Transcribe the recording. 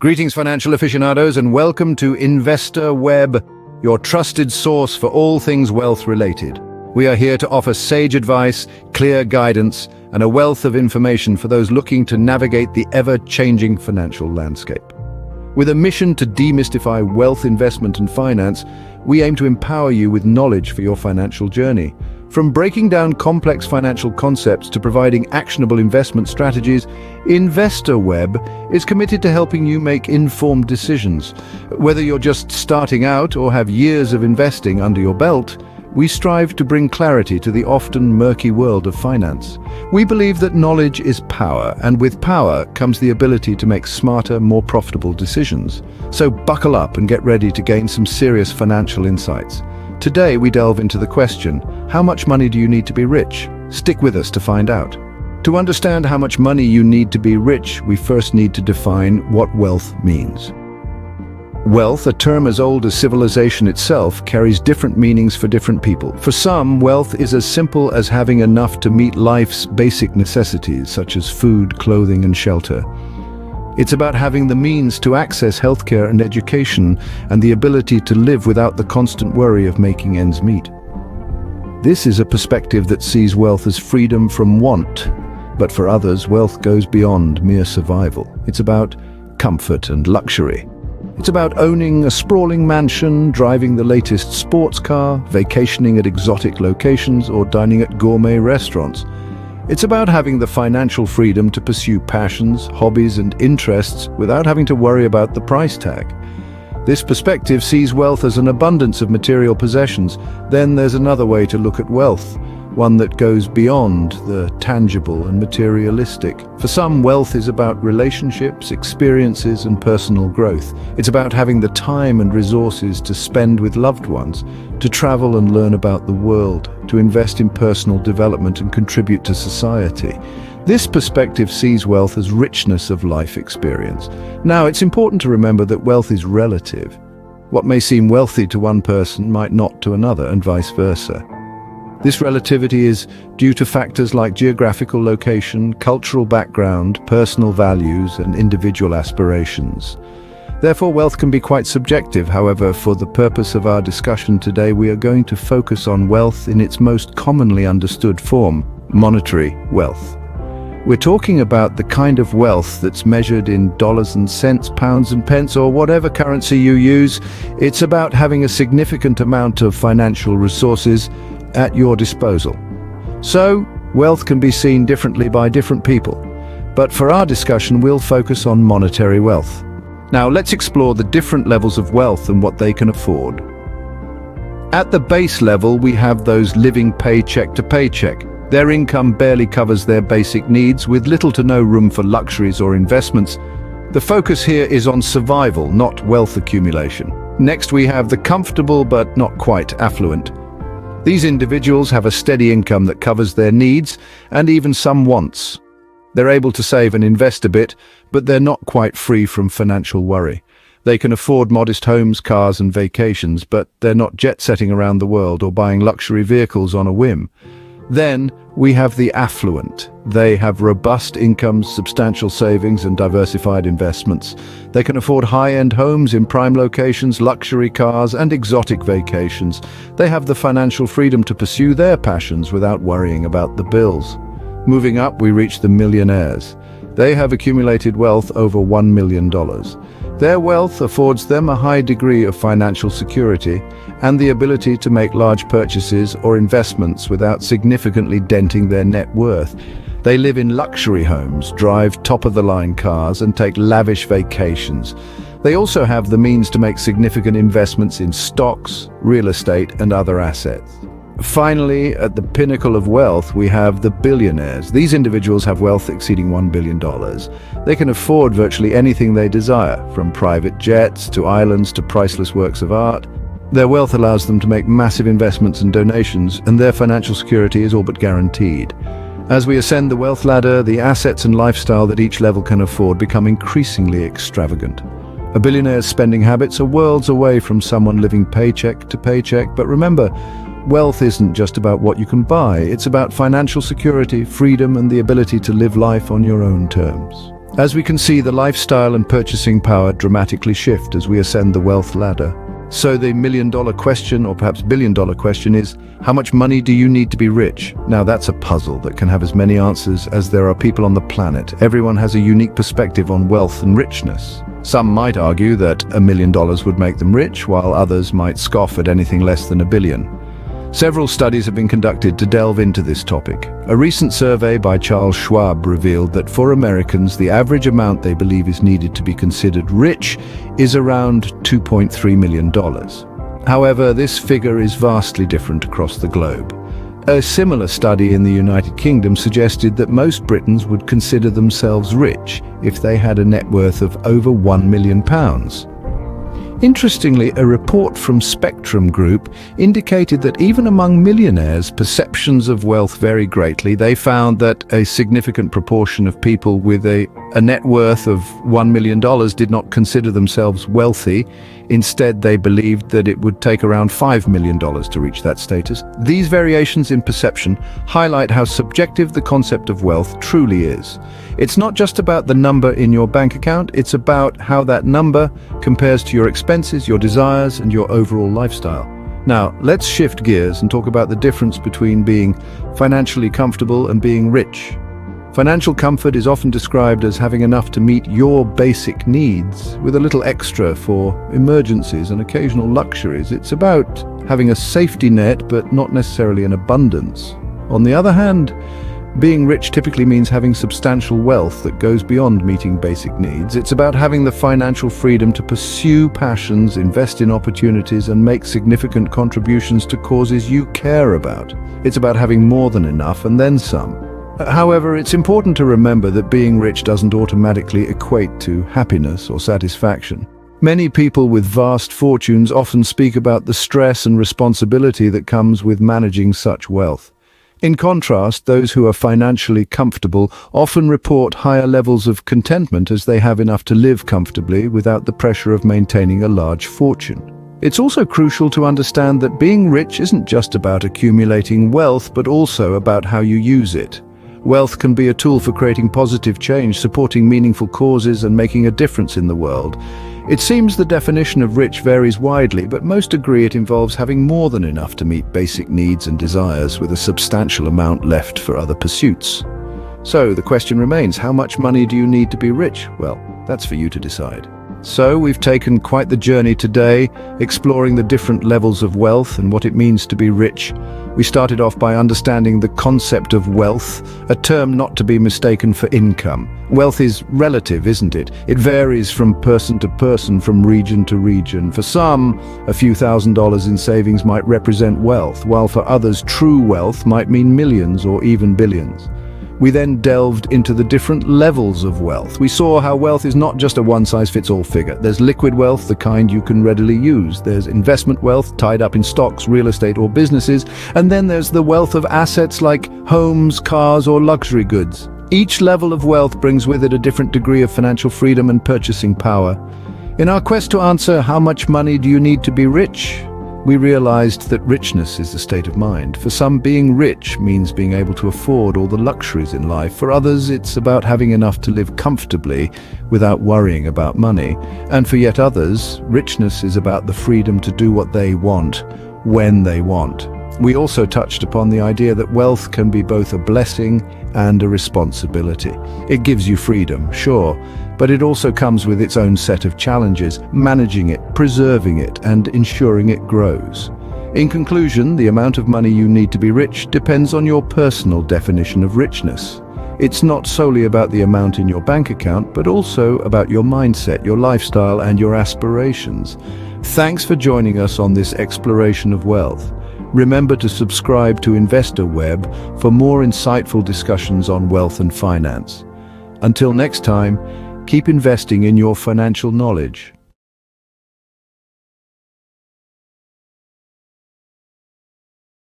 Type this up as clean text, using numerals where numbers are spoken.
Greetings, financial aficionados, and welcome to Investor Web, your trusted source for all things wealth-related. We are here to offer sage advice, clear guidance, and a wealth of information for those looking to navigate the ever-changing financial landscape. With a mission to demystify wealth, investment, and finance, we aim to empower you with knowledge for your financial journey. From breaking down complex financial concepts to providing actionable investment strategies, Investor Web is committed to helping you make informed decisions. Whether you're just starting out or have years of investing under your belt, we strive to bring clarity to the often murky world of finance. We believe that knowledge is power, and with power comes the ability to make smarter, more profitable decisions. So buckle up and get ready to gain some serious financial insights. Today we delve into the question, how much money do you need to be rich? Stick with us to find out. To understand how much money you need to be rich, we first need to define what wealth means. Wealth, a term as old as civilization itself, carries different meanings for different people. For some, wealth is as simple as having enough to meet life's basic necessities, such as food, clothing, and shelter. It's about having the means to access healthcare and education, and the ability to live without the constant worry of making ends meet. This is a perspective that sees wealth as freedom from want, but for others, wealth goes beyond mere survival. It's about comfort and luxury. It's about owning a sprawling mansion, driving the latest sports car, vacationing at exotic locations, or dining at gourmet restaurants. It's about having the financial freedom to pursue passions, hobbies, and interests without having to worry about the price tag. This perspective sees wealth as an abundance of material possessions. Then there's another way to look at wealth, one that goes beyond the tangible and materialistic. For some, wealth is about relationships, experiences, and personal growth. It's about having the time and resources to spend with loved ones, to travel and learn about the world, to invest in personal development and contribute to society. This perspective sees wealth as richness of life experience. Now, it's important to remember that wealth is relative. What may seem wealthy to one person might not to another, and vice versa. This relativity is due to factors like geographical location, cultural background, personal values, and individual aspirations. Therefore, wealth can be quite subjective. However, for the purpose of our discussion today, we are going to focus on wealth in its most commonly understood form, monetary wealth. We're talking about the kind of wealth that's measured in dollars and cents, pounds and pence, or whatever currency you use. It's about having a significant amount of financial resources at your disposal. So, wealth can be seen differently by different people. But for our discussion, we'll focus on monetary wealth. Now, let's explore the different levels of wealth and what they can afford. At the base level, we have those living paycheck to paycheck. Their income barely covers their basic needs, with little to no room for luxuries or investments. The focus here is on survival, not wealth accumulation. Next, we have the comfortable but not quite affluent. These individuals have a steady income that covers their needs and even some wants. They're able to save and invest a bit, but they're not quite free from financial worry. They can afford modest homes, cars, and vacations, but they're not jet-setting around the world or buying luxury vehicles on a whim. Then we have the affluent. They have robust incomes, substantial savings, and diversified investments. They can afford high-end homes in prime locations, luxury cars, and exotic vacations. They have the financial freedom to pursue their passions without worrying about the bills. Moving up, we reach the millionaires. They have accumulated wealth over $1 million. Their wealth affords them a high degree of financial security and the ability to make large purchases or investments without significantly denting their net worth. They live in luxury homes, drive top-of-the-line cars, and take lavish vacations. They also have the means to make significant investments in stocks, real estate, and other assets. Finally, at the pinnacle of wealth, we have the billionaires. These individuals have wealth exceeding $1 billion. They can afford virtually anything they desire, from private jets to islands to priceless works of art. Their wealth allows them to make massive investments and donations, and their financial security is all but guaranteed. As we ascend the wealth ladder, the assets and lifestyle that each level can afford become increasingly extravagant. A billionaire's spending habits are worlds away from someone living paycheck to paycheck, but remember, wealth isn't just about what you can buy. It's about financial security, freedom, and the ability to live life on your own terms. As we can see, the lifestyle and purchasing power dramatically shift as we ascend the wealth ladder. So the million-dollar question, or perhaps billion-dollar question, is, how much money do you need to be rich? Now that's a puzzle that can have as many answers as there are people on the planet. Everyone has a unique perspective on wealth and richness. Some might argue that $1 million would make them rich, while others might scoff at anything less than $1 billion. Several studies have been conducted to delve into this topic. A recent survey by Charles Schwab revealed that for Americans, the average amount they believe is needed to be considered rich is around $2.3 million. However, this figure is vastly different across the globe. A similar study in the United Kingdom suggested that most Britons would consider themselves rich if they had a net worth of over £1 million. Interestingly, a report from Spectrum Group indicated that even among millionaires, perceptions of wealth vary greatly. They found that a significant proportion of people with a net worth of $1 million did not consider themselves wealthy. Instead, they believed that it would take around $5 million to reach that status. These variations in perception highlight how subjective the concept of wealth truly is. It's not just about the number in your bank account, it's about how that number compares to your expenses, your desires, and your overall lifestyle. Now, let's shift gears and talk about the difference between being financially comfortable and being rich. Financial comfort is often described as having enough to meet your basic needs, with a little extra for emergencies and occasional luxuries. It's about having a safety net, but not necessarily an abundance. On the other hand, being rich typically means having substantial wealth that goes beyond meeting basic needs. It's about having the financial freedom to pursue passions, invest in opportunities, and make significant contributions to causes you care about. It's about having more than enough and then some. However, it's important to remember that being rich doesn't automatically equate to happiness or satisfaction. Many people with vast fortunes often speak about the stress and responsibility that comes with managing such wealth. In contrast, those who are financially comfortable often report higher levels of contentment as they have enough to live comfortably without the pressure of maintaining a large fortune. It's also crucial to understand that being rich isn't just about accumulating wealth, but also about how you use it. Wealth can be a tool for creating positive change, supporting meaningful causes, and making a difference in the world. It seems the definition of rich varies widely, but most agree it involves having more than enough to meet basic needs and desires, with a substantial amount left for other pursuits. So the question remains, how much money do you need to be rich? Well, that's for you to decide. So we've taken quite the journey today, exploring the different levels of wealth and what it means to be rich. We started off by understanding the concept of wealth, a term not to be mistaken for income. Wealth is relative, isn't it? It varies from person to person, from region to region. For some, a few $1,000s in savings might represent wealth, while for others, true wealth might mean millions or even billions. We then delved into the different levels of wealth. We saw how wealth is not just a one-size-fits-all figure. There's liquid wealth, the kind you can readily use. There's investment wealth, tied up in stocks, real estate, or businesses. And then there's the wealth of assets like homes, cars, or luxury goods. Each level of wealth brings with it a different degree of financial freedom and purchasing power. In our quest to answer how much money do you need to be rich, we realized that richness is a state of mind. For some, being rich means being able to afford all the luxuries in life. For others, it's about having enough to live comfortably without worrying about money. And for yet others, richness is about the freedom to do what they want, when they want. We also touched upon the idea that wealth can be both a blessing and a responsibility. It gives you freedom, sure, but it also comes with its own set of challenges, managing it, preserving it, and ensuring it grows. In conclusion, the amount of money you need to be rich depends on your personal definition of richness. It's not solely about the amount in your bank account, but also about your mindset, your lifestyle, and your aspirations. Thanks for joining us on this exploration of wealth. Remember to subscribe to Investor Web for more insightful discussions on wealth and finance. Until next time, keep investing in your financial knowledge.